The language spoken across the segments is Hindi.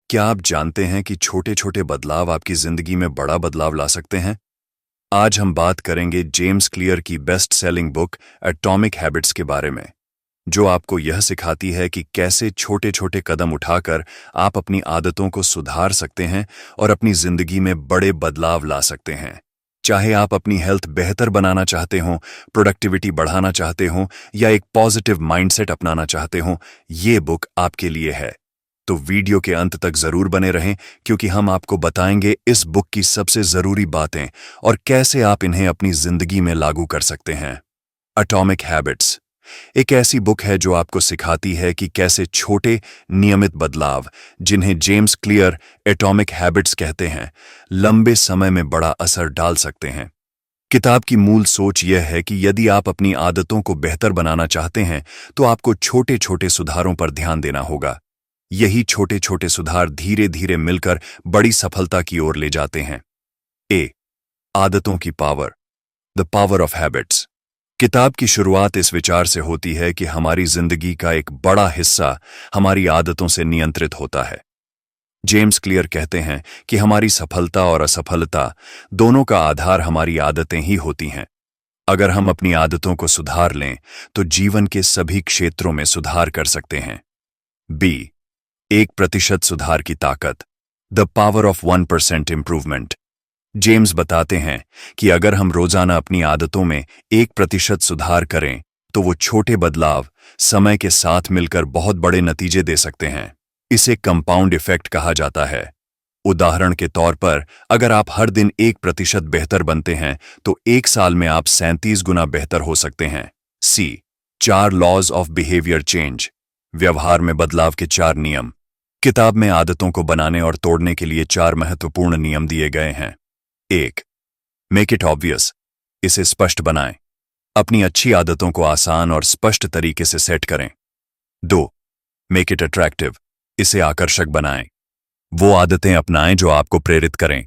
क्या आप जानते हैं कि छोटे छोटे बदलाव आपकी जिंदगी में बड़ा बदलाव ला सकते हैं? आज हम बात करेंगे जेम्स क्लियर की best selling book atomic habits के बारे में, जो आपको यह सिखाती है कि कैसे छोटे छोटे कदम उठाकर आप अपनी आदतों को सुधार सकते हैं और अपनी जिंदगी में बड़े बदलाव ला सकते हैं। चाहे आप अपनी हेल्थ बेहतर बनाना चाहते हो, प्रोडक्टिविटी बढ़ाना चाहते हो या एक पॉजिटिव माइंडसेट अपनाना चाहते हो, ये बुक आपके लिए है। तो वीडियो के अंत तक जरूर बने रहें, क्योंकि हम आपको बताएंगे इस बुक की सबसे जरूरी बातें और कैसे आप इन्हें अपनी जिंदगी में लागू कर सकते हैं। एटॉमिक हैबिट्स एक ऐसी बुक है जो आपको सिखाती है कि कैसे छोटे नियमित बदलाव, जिन्हें जेम्स क्लियर एटॉमिक हैबिट्स कहते हैं, लंबे समय में बड़ा असर डाल सकते हैं। किताब की मूल सोच यह है कि यदि आप अपनी आदतों को बेहतर बनाना चाहते हैं तो आपको छोटे छोटे सुधारों पर ध्यान देना होगा। यही छोटे छोटे सुधार धीरे धीरे मिलकर बड़ी सफलता की ओर ले जाते हैं। आदतों की power, the power of habits. किताब की शुरुआत इस विचार से होती है कि हमारी जिंदगी का एक बड़ा हिस्सा हमारी आदतों से नियंत्रित होता है। जेम्स क्लियर कहते हैं कि हमारी सफलता और असफलता दोनों का आधार हमारी आदतें ही होती हैं। अगर हम अपनी आदतों को सुधार लें तो जीवन के सभी क्षेत्रों में सुधार कर सकते हैं। 1% सुधार की ताकत, the power of 1% improvement. James बताते हैं कि अगर हम रोजाना अपनी आदतों में 1% सुधार करें तो वो छोटे बदलाव समय के साथ मिलकर बहुत बड़े नतीजे दे सकते हैं। इसे कंपाउंड इफेक्ट कहा जाता है। उदाहरण के तौर पर, अगर आप हर दिन 1% बेहतर बनते हैं तो 1 साल में आप 37 गुना बेहतर हो सकते हैं। 4 लॉज ऑफ बिहेवियर चेंज, व्यवहार में बदलाव के 4 नियम। किताब में आदतों को बनाने और तोड़ने के लिए 4 महत्वपूर्ण नियम दिए गए हैं। 1. मेक इट ऑब्वियस, इसे स्पष्ट बनाएं। अपनी अच्छी आदतों को आसान और स्पष्ट तरीके से सेट करें। 2. मेक इट अट्रैक्टिव, इसे आकर्षक बनाएं। वो आदतें अपनाएं जो आपको प्रेरित करें।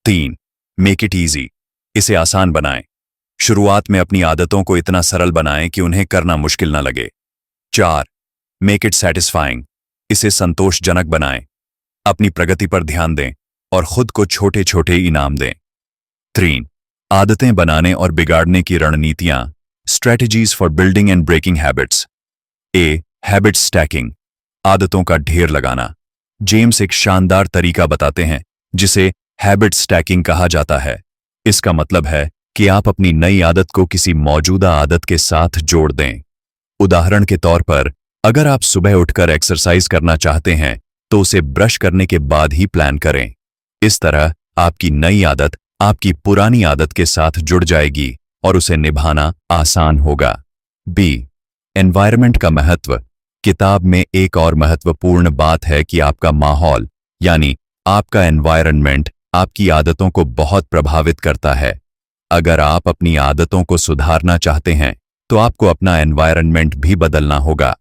3. मेक इट ईजी, इसे आसान बनाएं। शुरुआत में अपनी आदतों को इतना सरल बनाएं कि उन्हें करना मुश्किल न लगे। 4. मेक इट सैटिस्फाइंग, इसे संतोषजनक बनाएं। अपनी प्रगति पर ध्यान दें और खुद को छोटे छोटे इनाम दें। 3. आदतें बनाने और बिगाड़ने की रणनीतियां, strategies for building and breaking habits. Habit stacking, आदतों का ढेर लगाना। जेम्स एक शानदार तरीका बताते हैं जिसे हैबिट स्टैकिंग कहा जाता है। इसका मतलब है कि आप अपनी नई आदत को किसी मौजूदा आदत के साथ जोड़ दें। उदाहरण के तौर पर, अगर आप सुबह उठकर एक्सरसाइज करना चाहते हैं तो उसे ब्रश करने के बाद ही प्लान करें। इस तरह आपकी नई आदत आपकी पुरानी आदत के साथ जुड़ जाएगी और उसे निभाना आसान होगा। एनवायरनमेंट का महत्व। किताब में एक और महत्वपूर्ण बात है कि आपका माहौल, यानी आपका एनवायरनमेंट, आपकी आदतों को बहुत प्रभावित करता है। अगर आप अपनी आदतों को सुधारना चाहते हैं तो आपको अपना एनवायरनमेंट भी बदलना होगा।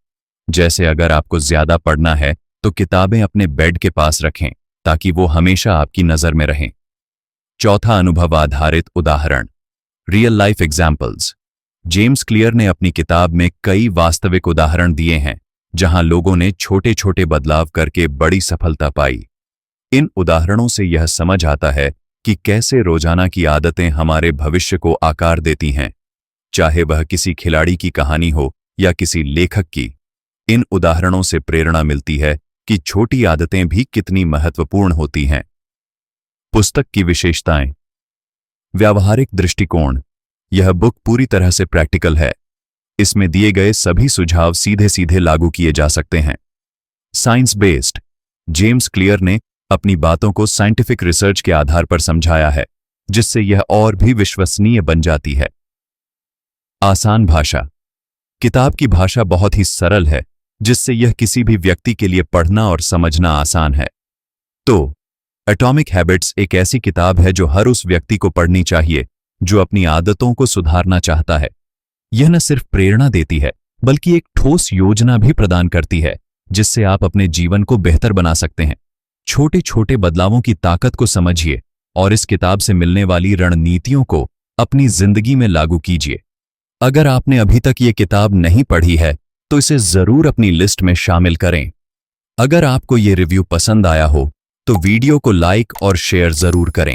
जैसे अगर आपको ज्यादा पढ़ना है तो किताबें अपने बेड के पास रखें ताकि वो हमेशा आपकी नजर में रहें। 4. अनुभव आधारित उदाहरण, real life examples. James clear ने अपनी किताब में कई वास्तविक उदाहरण दिए हैं जहां लोगों ने छोटे छोटे बदलाव करके बड़ी सफलता पाई। इन उदाहरणों से यह समझ आता है कि कैसे रोजाना की आदतें हमारे भविष्य को आकार देती हैं, चाहे वह किसी खिलाड़ी की कहानी हो या किसी लेखक की। इन उदाहरणों से प्रेरणा मिलती है कि छोटी आदतें भी कितनी महत्वपूर्ण होती हैं। पुस्तक की विशेषताएं। व्यावहारिक दृष्टिकोण, यह बुक पूरी तरह से प्रैक्टिकल है। इसमें दिए गए सभी सुझाव सीधे सीधे लागू किए जा सकते हैं। साइंस बेस्ड, जेम्स क्लियर ने अपनी बातों को साइंटिफिक रिसर्च के आधार पर समझाया है, जिससे यह और भी विश्वसनीय बन जाती है। आसान भाषा, किताब की भाषा बहुत ही सरल है, जिससे यह किसी भी व्यक्ति के लिए पढ़ना और समझना आसान है। तो एटॉमिक हैबिट्स एक ऐसी किताब है जो हर उस व्यक्ति को पढ़नी चाहिए जो अपनी आदतों को सुधारना चाहता है। यह न सिर्फ प्रेरणा देती है, बल्कि एक ठोस योजना भी प्रदान करती है जिससे आप अपने जीवन को बेहतर बना सकते हैं। छोटे छोटे बदलावों की ताकत को समझिए और इस किताब से मिलने वाली रणनीतियों को अपनी जिंदगी में लागू कीजिए। अगर आपने अभी तक ये किताब नहीं पढ़ी है तो इसे जरूर अपनी लिस्ट में शामिल करें। अगर आपको ये रिव्यू पसंद आया हो तो वीडियो को लाइक और शेयर जरूर करें।